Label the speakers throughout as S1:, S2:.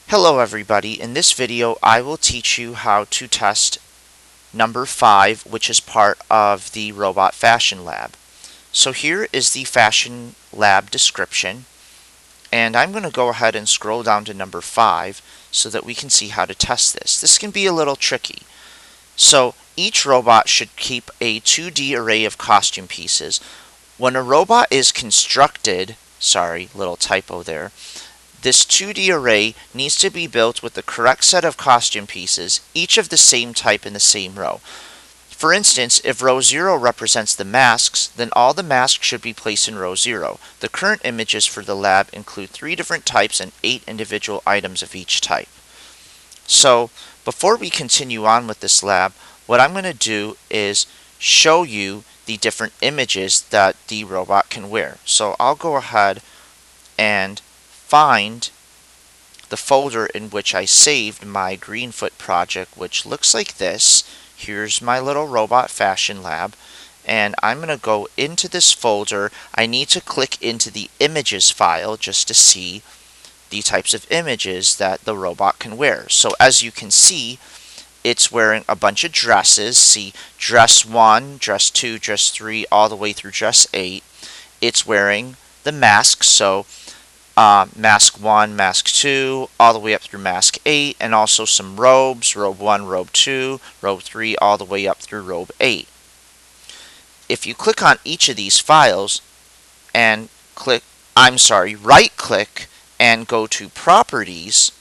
S1: Hello everybody, in this video I will teach you how to test number 5, which is part of the Robot Fashion Lab. So here is the Fashion Lab description, and I'm going to go ahead and scroll down to number 5 so that we can see how to test this. This can be a little tricky. So each robot should keep a 2D array of costume pieces. When a robot is constructed, sorry, little typo there, this 2D array needs to be built with the correct set of costume pieces, each of the same type in the same row. For instance, if row 0 represents the masks, then all the masks should be placed in row 0. The current images for the lab include 3 different types and 8 individual items of each type. So, before we continue on with this lab, what I'm going to do is show you the different images that the robot can wear. So I'll go ahead and find the folder in which I saved my Greenfoot project, which looks like this. Here's my little Robot Fashion Lab, and I'm going to go into this folder. I need to click into the images file just to see the types of images that the robot can wear. So as you can see, it's wearing a bunch of dresses. See, dress 1, dress 2, dress 3, all the way through dress 8. It's wearing the masks, so mask 1, mask 2, all the way up through mask 8, and also some robes, robe 1, robe 2, robe 3, all the way up through robe 8. If you click on each of these files and right click and go to properties,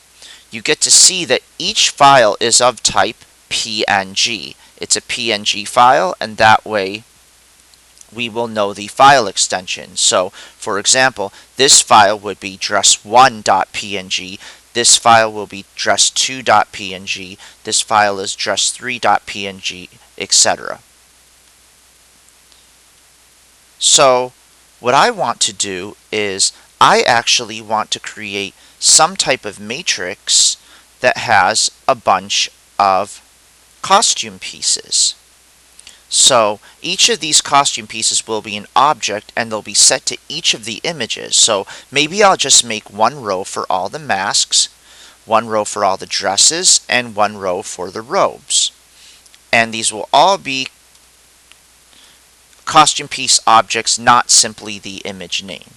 S1: you get to see that each file is of type PNG. It's a PNG file, and that way we will know the file extension. So, for example, this file would be dress1.png, this file will be dress2.png, this file is dress3.png, etc. So, what I want to do is I actually want to create some type of matrix that has a bunch of costume pieces. So each of these costume pieces will be an object, and they'll be set to each of the images. So maybe I'll just make one row for all the masks, one row for all the dresses, and one row for the robes. And these will all be costume piece objects, not simply the image name.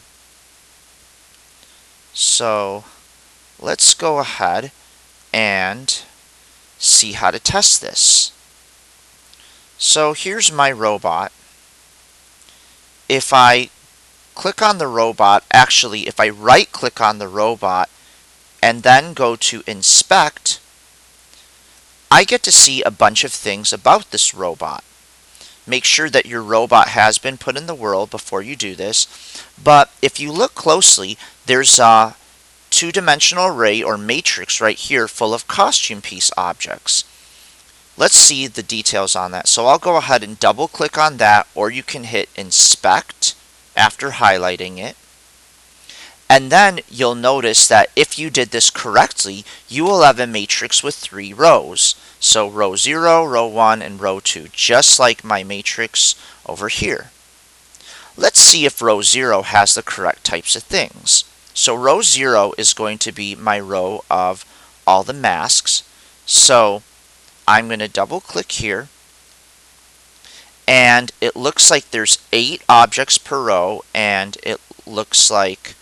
S1: So let's go ahead and see how to test this. So here's my robot. If I click on the robot, actually if I right click on the robot and then go to inspect, I get to see a bunch of things about this robot. Make sure that your robot has been put in the world before you do this, but if you look closely, there's a two-dimensional array or matrix right here full of costume piece objects. Let's see the details on that. So I'll go ahead and double click on that, or you can hit inspect after highlighting it. And then you'll notice that if you did this correctly, you will have a matrix with 3 rows. So row 0, row 1, and row 2, just like my matrix over here. Let's see if row 0 has the correct types of things. So row 0 is going to be my row of all the masks. So I'm going to double click here, and it looks like there's 8 objects per row, and it looks like,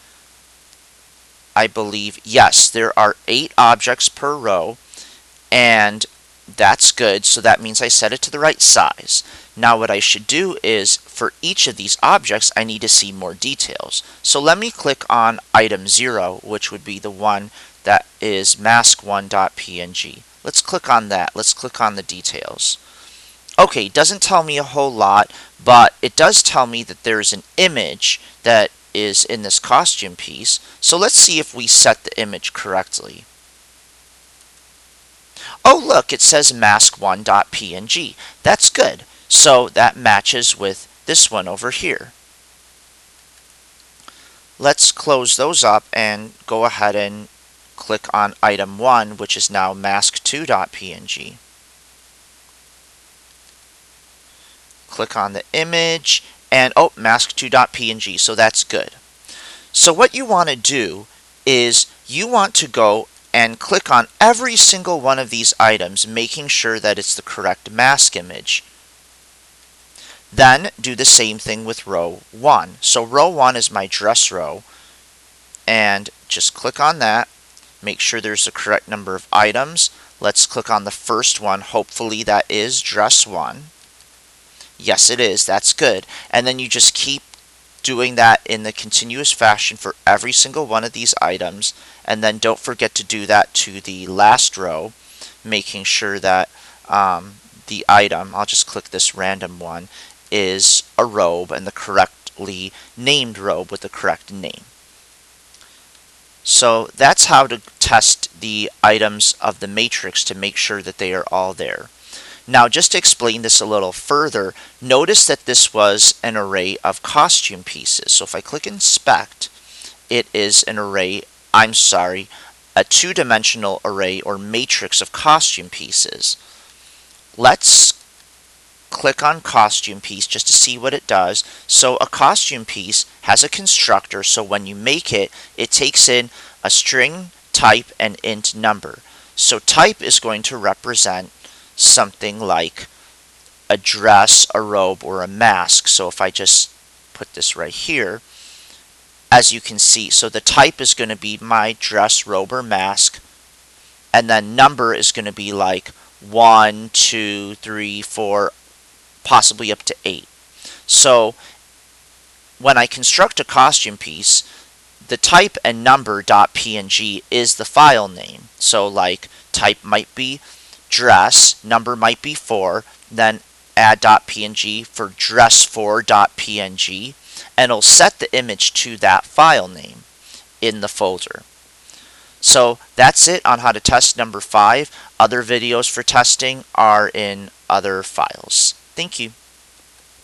S1: I believe, yes, there are 8 objects per row, and that's good, so that means I set it to the right size. Now what I should do is, for each of these objects, I need to see more details. So let me click on item 0, which would be the one that is mask1.png. Let's click on that. Let's click on the details. Okay, it doesn't tell me a whole lot, but it does tell me that there's an image that is in this costume piece. So let's see if we set the image correctly. Oh look, it says mask1.png. That's good. So that matches with this one over here. Let's close those up and go ahead and click on item 1, which is now mask2.png. Click on the image, and oh, mask2.png, so that's good. So what you want to do is you want to go and click on every single one of these items, making sure that it's the correct mask image. Then do the same thing with row 1. So row 1 is my dress row, and just click on that. Make sure there's the correct number of items. Let's click on the first one. Hopefully that is dress 1. Yes, it is. That's good. And then you just keep doing that in the continuous fashion for every single one of these items. And then don't forget to do that to the last row, making sure that the item, I'll just click this random one, is a robe and the correctly named robe with the correct name. So that's how to test the items of the matrix to make sure that they are all there. Now, just to explain this a little further, notice that this was an array of costume pieces. So if I click inspect, it is an array, a two-dimensional array or matrix of costume pieces. Let's click on costume piece just to see what it does. So a costume piece has a constructor, so when you make it, it takes in a string, type, and int number. So type is going to represent something like a dress, a robe, or a mask. So if I just put this right here, as you can see, so the type is going to be my dress, robe, or mask, and then number is going to be like 1, 2, 3, 4, possibly up to 8. So when I construct a costume piece, the type and number.png is the file name. So like type might be dress, number might be 4, then add.png for dress4.png, and it'll set the image to that file name in the folder. So that's it on how to test number 5. Other videos for testing are in other files. Thank you.